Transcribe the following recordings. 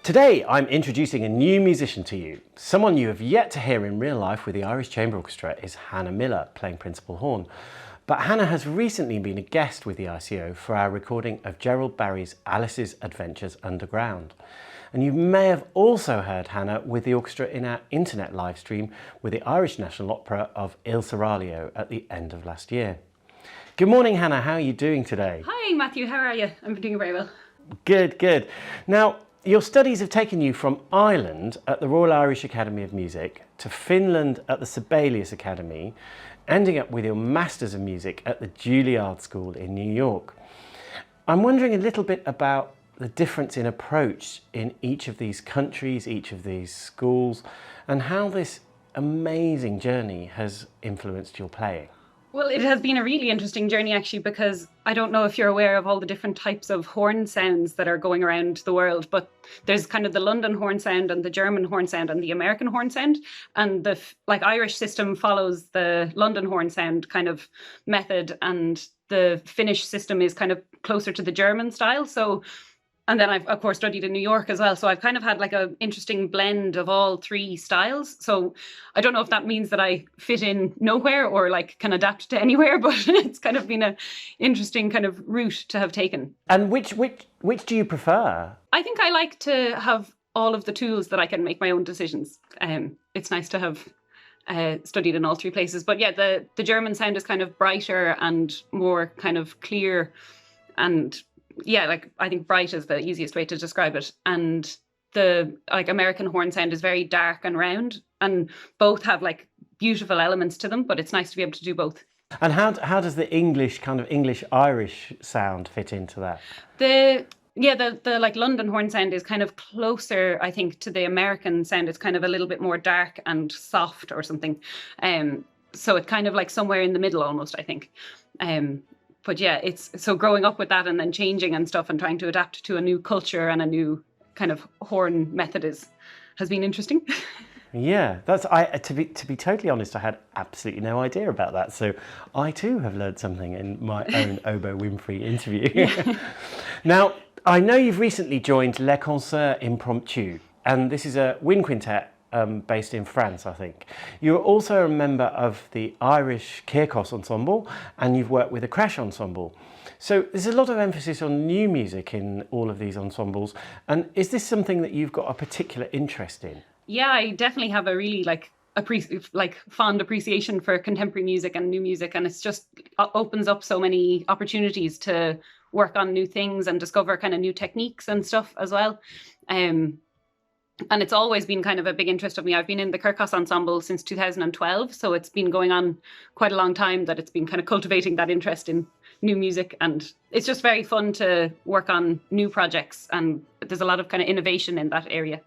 Today I'm introducing a new musician to you. Someone you have yet to hear in real life with the Irish Chamber Orchestra is Hannah Miller, playing principal horn. But Hannah has recently been a guest with the ICO for our recording of Gerald Barry's Alice's Adventures Underground. And you may have also heard Hannah with the orchestra in our internet live stream with the Irish National Opera of Il Seraglio at the end of last year. Good morning, Hannah. How are you doing today? Hi, Matthew. How are you? I'm doing very well. Good, good. Now, your studies have taken you from Ireland at the Royal Irish Academy of Music to Finland at the Sibelius Academy, ending up with your Masters of Music at the Juilliard School in New York. I'm wondering a little bit about the difference in approach in each of these countries, each of these schools, and how this amazing journey has influenced your playing. Well, it has been a really interesting journey actually, because I don't know if you're aware of all the different types of horn sounds that are going around the world, but there's kind of the London horn sound and the German horn sound and the American horn sound. And the Irish system follows the London horn sound kind of method, and the Finnish system is kind of closer to the German style. And then I've, of course, studied in New York as well. So I've kind of had like an interesting blend of all three styles. So I don't know if that means that I fit in nowhere or like can adapt to anywhere, but it's kind of been an interesting kind of route to have taken. And which do you prefer? I think I like to have all of the tools that I can make my own decisions. It's nice to have studied in all three places. But yeah, the German sound is kind of brighter and more kind of clear, and yeah, like I think bright is the easiest way to describe it. And the American horn sound is very dark and round, and both have like beautiful elements to them, but it's nice to be able to do both. And how does the English Irish sound fit into that? The like London horn sound is kind of closer, I think, to the American sound. It's kind of a little bit more dark and soft or something. So it's kind of like somewhere in the middle almost, I think. But yeah, it's so growing up with that and then changing and stuff and trying to adapt to a new culture and a new kind of horn method has been interesting. Yeah, to be totally honest, I had absolutely no idea about that. So I too have learned something in my own Oboe Windfree interview. Yeah. Now, I know you've recently joined Les Concerts Impromptus, and this is a wind quintet based in France, I think. You're also a member of the Irish Kirkos Ensemble, and you've worked with the Crash Ensemble. So there's a lot of emphasis on new music in all of these ensembles. And is this something that you've got a particular interest in? Yeah, I definitely have a really fond appreciation for contemporary music and new music, and it's just opens up so many opportunities to work on new things and discover kind of new techniques and stuff as well. And it's always been kind of a big interest of me. I've been in the Kirkos Ensemble since 2012, so it's been going on quite a long time that it's been kind of cultivating that interest in new music. And it's just very fun to work on new projects, and there's a lot of kind of innovation in that area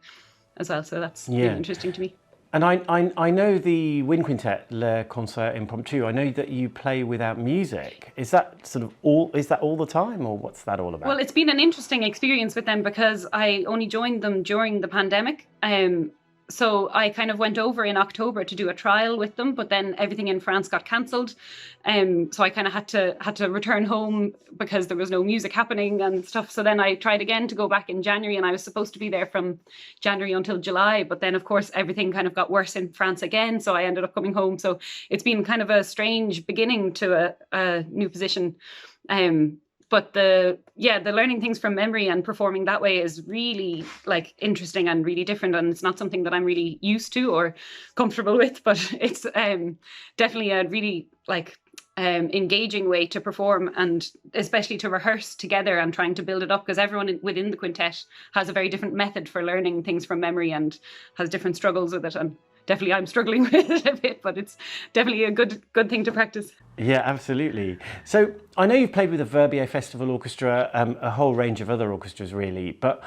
as well. So that's really interesting to me. And I know the wind quintet, Les Concerts Impromptus. I know that you play without music. Is that all the time, or what's that all about? Well, it's been an interesting experience with them because I only joined them during the pandemic. So I kind of went over in October to do a trial with them, but then everything in France got cancelled. So I kind of had to return home because there was no music happening and stuff. So then I tried again to go back in January, and I was supposed to be there from January until July. But then, of course, everything kind of got worse in France again. So I ended up coming home. So it's been kind of a strange beginning to a new position. But the learning things from memory and performing that way is really like interesting and really different. And it's not something that I'm really used to or comfortable with, but it's definitely a really engaging way to perform, and especially to rehearse together and trying to build it up, because everyone within the quintet has a very different method for learning things from memory and has different struggles with it. And definitely I'm struggling with it a bit, but it's definitely a good thing to practice. Yeah, absolutely. So I know you've played with the Verbier Festival Orchestra, a whole range of other orchestras really, but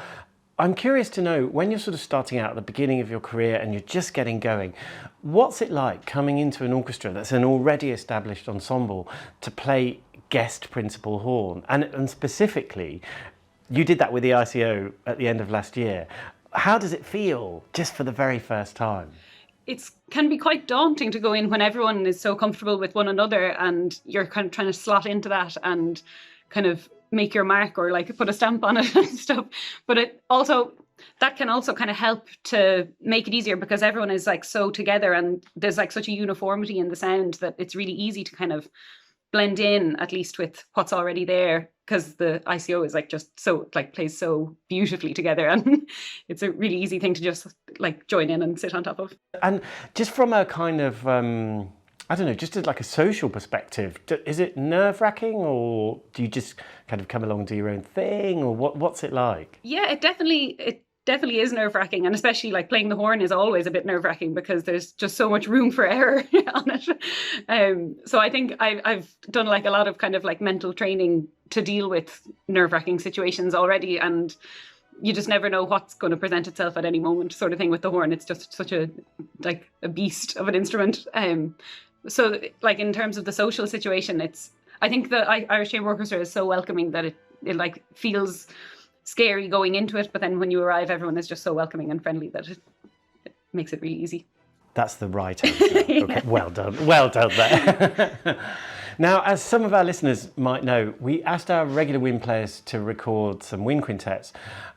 I'm curious to know, when you're sort of starting out at the beginning of your career and you're just getting going, what's it like coming into an orchestra that's an already established ensemble to play guest principal horn? And specifically, you did that with the ICO at the end of last year. How does it feel just for the very first time? It can be quite daunting to go in when everyone is so comfortable with one another and you're kind of trying to slot into that and kind of make your mark or like put a stamp on it and stuff. But it also, that can also kind of help to make it easier, because everyone is like so together and there's like such a uniformity in the sound that it's really easy to kind of blend in, at least with what's already there, because the ICO is like just so like plays so beautifully together, and it's a really easy thing to just like join in and sit on top of. And just from a kind of I don't know, just as like a social perspective, is it nerve-wracking, or do you just kind of come along and do your own thing, or what's it like? Yeah, it definitely is nerve-wracking, and especially like playing the horn is always a bit nerve-wracking because there's just so much room for error on it. So I think I've done like a lot of kind of like mental training to deal with nerve-wracking situations already, and you just never know what's going to present itself at any moment, sort of thing with the horn. It's just such a like a beast of an instrument. So like in terms of the social situation, I think the Irish Chamber Orchestra is so welcoming that it like feels scary going into it, but then when you arrive, everyone is just so welcoming and friendly that it makes it really easy. That's the right answer. Okay, yeah. Well done there. Now, as some of our listeners might know, we asked our regular wind players to record some wind quintets,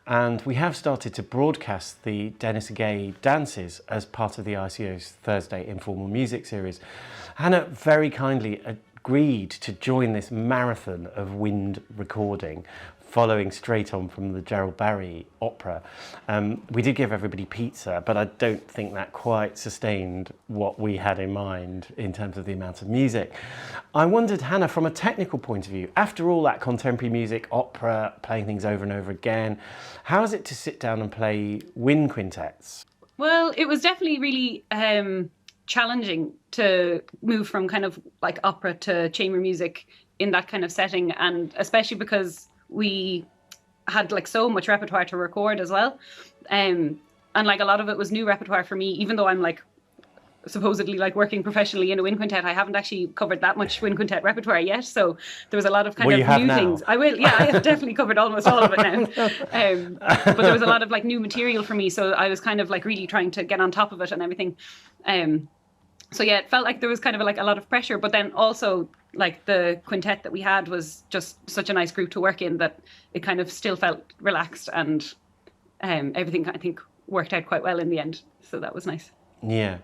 and we have started to broadcast the Dennis Gay dances as part of the ICO's Thursday Informal Music series. Hannah very kindly agreed to join this marathon of wind recording, following straight on from the Gerald Barry opera. We did give everybody pizza, but I don't think that quite sustained what we had in mind in terms of the amount of music. I wondered, Hannah, from a technical point of view, after all that contemporary music, opera, playing things over and over again, how is it to sit down and play wind quintets? Well, it was definitely really challenging to move from kind of like opera to chamber music in that kind of setting, and especially because we had like so much repertoire to record as well, and like a lot of it was new repertoire for me. Even though I'm like supposedly like working professionally in a wind quintet, I haven't actually covered that much wind quintet repertoire yet, so there was a lot of kind of new things. I have definitely covered almost all of it now, but there was a lot of like new material for me, so I was kind of like really trying to get on top of it and everything. So yeah, it felt like there was kind of like a lot of pressure, but then also like the quintet that we had was just such a nice group to work in that it kind of still felt relaxed, and everything I think worked out quite well in the end. So that was nice. Yeah.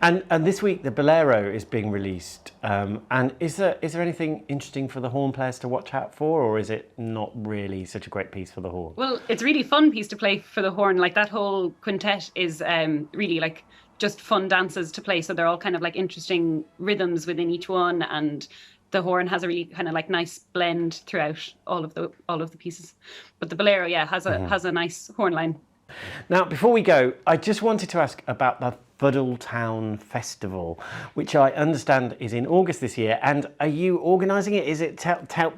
And this week the Bolero is being released. And is there anything interesting for the horn players to watch out for, or is it not really such a great piece for the horn? Well, it's a really fun piece to play for the horn. Like that whole quintet is really like just fun dances to play. So they're all kind of like interesting rhythms within each one, and the horn has a really kind of like nice blend throughout all of the pieces. But the Bolero, yeah, has a nice horn line. Now, before we go, I just wanted to ask about the Fuddletown Festival, which I understand is in August this year. And are you organising it? Is it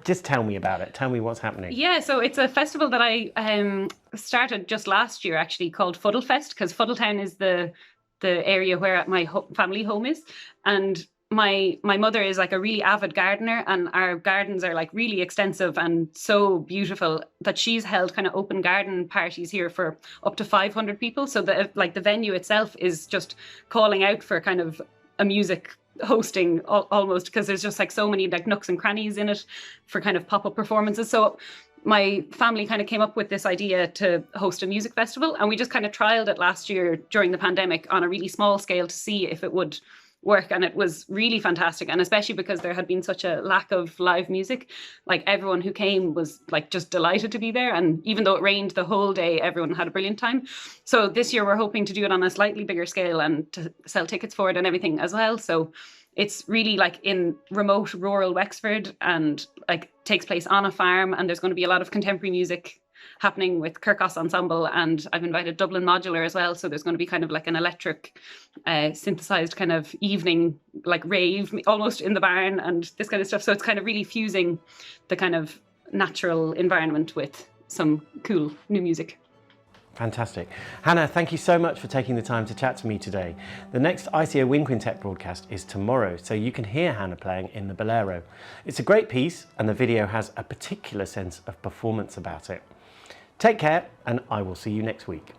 just tell me about it. Tell me what's happening. Yeah, so it's a festival that I started just last year, actually, called Fuddlefest, because Fuddletown is the area where my family home is, and my mother is like a really avid gardener, and our gardens are like really extensive and so beautiful that she's held kind of open garden parties here for up to 500 people. So the venue itself is just calling out for kind of a music hosting almost, because there's just like so many like nooks and crannies in it for kind of pop-up performances. So my family kind of came up with this idea to host a music festival, and we just kind of trialed it last year during the pandemic on a really small scale to see if it would work, and it was really fantastic. And especially because there had been such a lack of live music, like everyone who came was like just delighted to be there, and even though it rained the whole day, everyone had a brilliant time. So this year we're hoping to do it on a slightly bigger scale and to sell tickets for it and everything as well. So it's really like in remote rural Wexford, and like takes place on a farm, and there's going to be a lot of contemporary music happening with Kirkos Ensemble, and I've invited Dublin Modular as well, so there's going to be kind of like an electric synthesized kind of evening like rave almost in the barn and this kind of stuff. So it's kind of really fusing the kind of natural environment with some cool new music. Fantastic. Hannah, thank you so much for taking the time to chat to me today. The next ICO Wind Quintet broadcast is tomorrow, so you can hear Hannah playing in the Bolero. It's a great piece, and the video has a particular sense of performance about it. Take care, and I will see you next week.